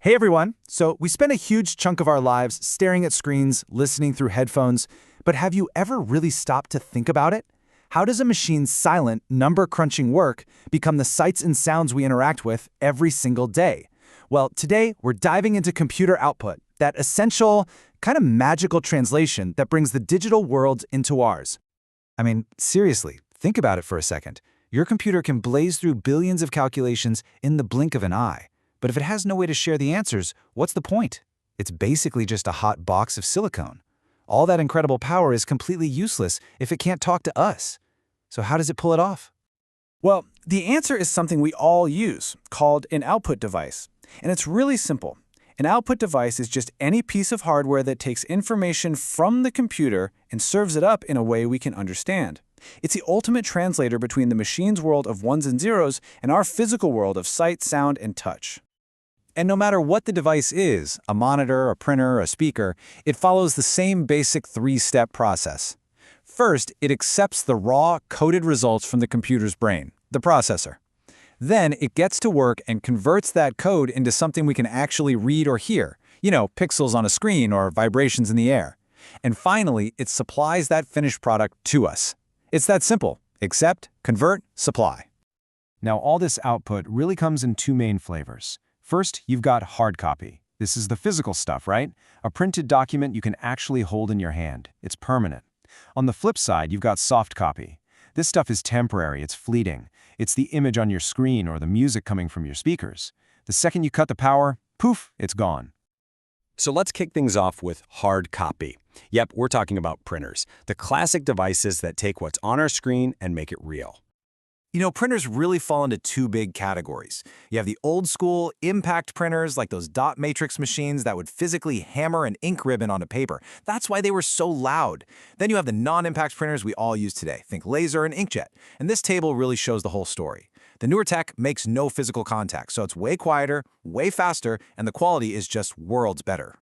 Hey everyone! So, we spend a huge chunk of our lives staring at screens, listening through headphones, but have you ever really stopped to think about it? How does a machine's silent, number-crunching work become the sights and sounds we interact with every single day? Well, today we're diving into computer output, that essential, kind of magical translation that brings the digital world into ours. I mean, seriously, think about it for a second. Your computer can blaze through billions of calculations in the blink of an eye. But if it has no way to share the answers, what's the point? It's basically just a hot box of silicone. All that incredible power is completely useless if it can't talk to us. So how does it pull it off? Well, the answer is something we all use, called an output device. And it's really simple. An output device is just any piece of hardware that takes information from the computer and serves it up in a way we can understand. It's the ultimate translator between the machine's world of ones and zeros and our physical world of sight, sound, and touch. And no matter what the device is, a monitor, a printer, a speaker, it follows the same basic three-step process. First, it accepts the raw, coded results from the computer's brain, the processor. Then it gets to work and converts that code into something we can actually read or hear, pixels on a screen or vibrations in the air. And finally, it supplies that finished product to us. It's that simple. Accept, convert, supply. Now, all this output really comes in two main flavors. First, you've got hard copy. This is the physical stuff, right? A printed document you can actually hold in your hand. It's permanent. On the flip side, you've got soft copy. This stuff is temporary, it's fleeting. It's the image on your screen or the music coming from your speakers. The second you cut the power, poof, it's gone. So let's kick things off with hard copy. Yep, we're talking about printers, the classic devices that take what's on our screen and make it real. Printers really fall into two big categories. You have the old-school impact printers, like those dot matrix machines that would physically hammer an ink ribbon onto paper. That's why they were so loud. Then you have the non-impact printers we all use today. Think laser and inkjet. And this table really shows the whole story. The newer tech makes no physical contact, so it's way quieter, way faster, and the quality is just worlds better.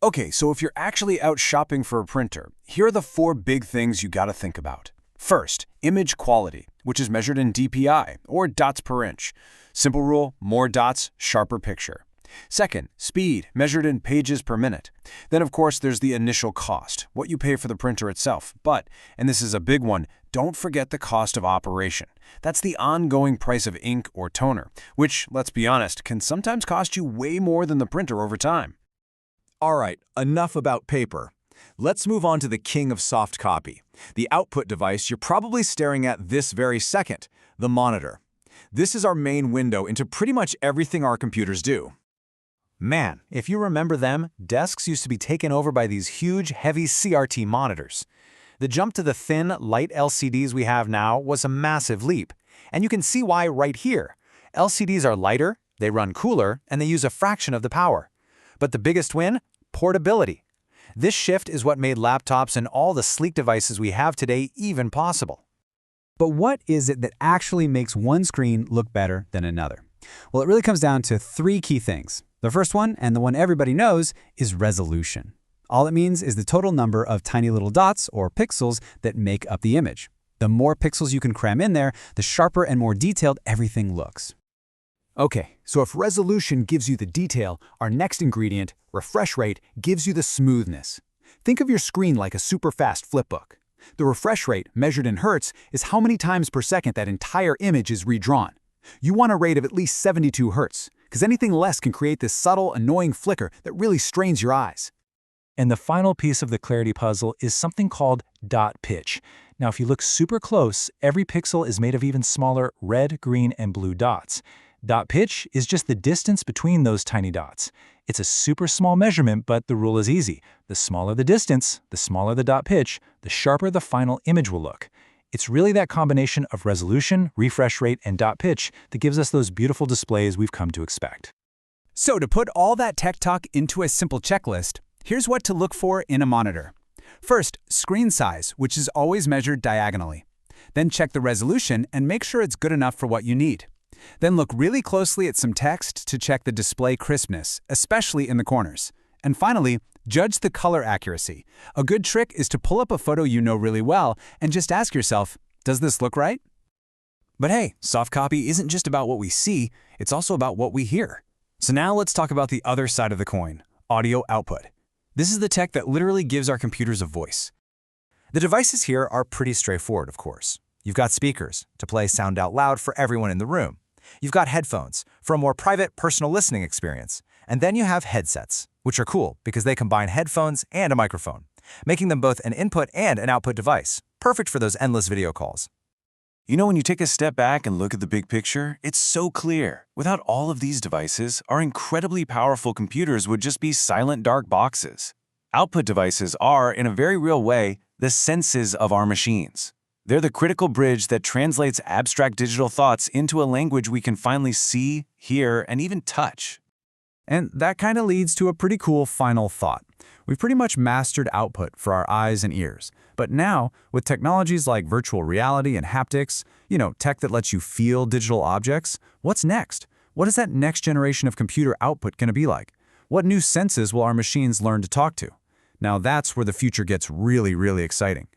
Okay, so if you're actually out shopping for a printer, here are the four big things you gotta think about. First, image quality, which is measured in DPI, or dots per inch. Simple rule, more dots, sharper picture. Second, speed, measured in pages per minute. Then, of course, there's the initial cost, what you pay for the printer itself. But, and this is a big one, don't forget the cost of operation. That's the ongoing price of ink or toner, which, let's be honest, can sometimes cost you way more than the printer over time. All right, enough about paper. Let's move on to the king of soft copy, the output device you're probably staring at this very second, the monitor. This is our main window into pretty much everything our computers do. Man, if you remember them, desks used to be taken over by these huge, heavy CRT monitors. The jump to the thin, light LCDs we have now was a massive leap, and you can see why right here. LCDs are lighter, they run cooler, and they use a fraction of the power. But the biggest win? Portability. This shift is what made laptops and all the sleek devices we have today even possible. But what is it that actually makes one screen look better than another? Well, it really comes down to three key things. The first one, and the one everybody knows, is resolution. All it means is the total number of tiny little dots, or pixels, that make up the image. The more pixels you can cram in there, the sharper and more detailed everything looks. Okay, so if resolution gives you the detail, our next ingredient, refresh rate, gives you the smoothness. Think of your screen like a super fast flipbook. The refresh rate, measured in hertz, is how many times per second that entire image is redrawn. You want a rate of at least 72 hertz, because anything less can create this subtle, annoying flicker that really strains your eyes. And the final piece of the clarity puzzle is something called dot pitch. Now, if you look super close, every pixel is made of even smaller red, green, and blue dots. Dot pitch is just the distance between those tiny dots. It's a super small measurement, but the rule is easy. The smaller the distance, the smaller the dot pitch, the sharper the final image will look. It's really that combination of resolution, refresh rate, and dot pitch that gives us those beautiful displays we've come to expect. So to put all that tech talk into a simple checklist, here's what to look for in a monitor. First, screen size, which is always measured diagonally. Then check the resolution and make sure it's good enough for what you need. Then look really closely at some text to check the display crispness, especially in the corners. And finally, judge the color accuracy. A good trick is to pull up a photo you know really well and just ask yourself, does this look right? But hey, soft copy isn't just about what we see, it's also about what we hear. So now let's talk about the other side of the coin, audio output. This is the tech that literally gives our computers a voice. The devices here are pretty straightforward, of course. You've got speakers to play sound out loud for everyone in the room. You've got headphones for a more private, personal listening experience. And then you have headsets, which are cool because they combine headphones and a microphone, making them both an input and an output device, perfect for those endless video calls. You know, when you take a step back and look at the big picture, it's so clear. Without all of these devices, our incredibly powerful computers would just be silent, dark boxes. Output devices are, in a very real way, the senses of our machines. They're the critical bridge that translates abstract digital thoughts into a language we can finally see, hear, and even touch. And that kind of leads to a pretty cool final thought. We've pretty much mastered output for our eyes and ears. But now, with technologies like virtual reality and haptics, tech that lets you feel digital objects, what's next? What is that next generation of computer output going to be like? What new senses will our machines learn to talk to? Now that's where the future gets really, really exciting.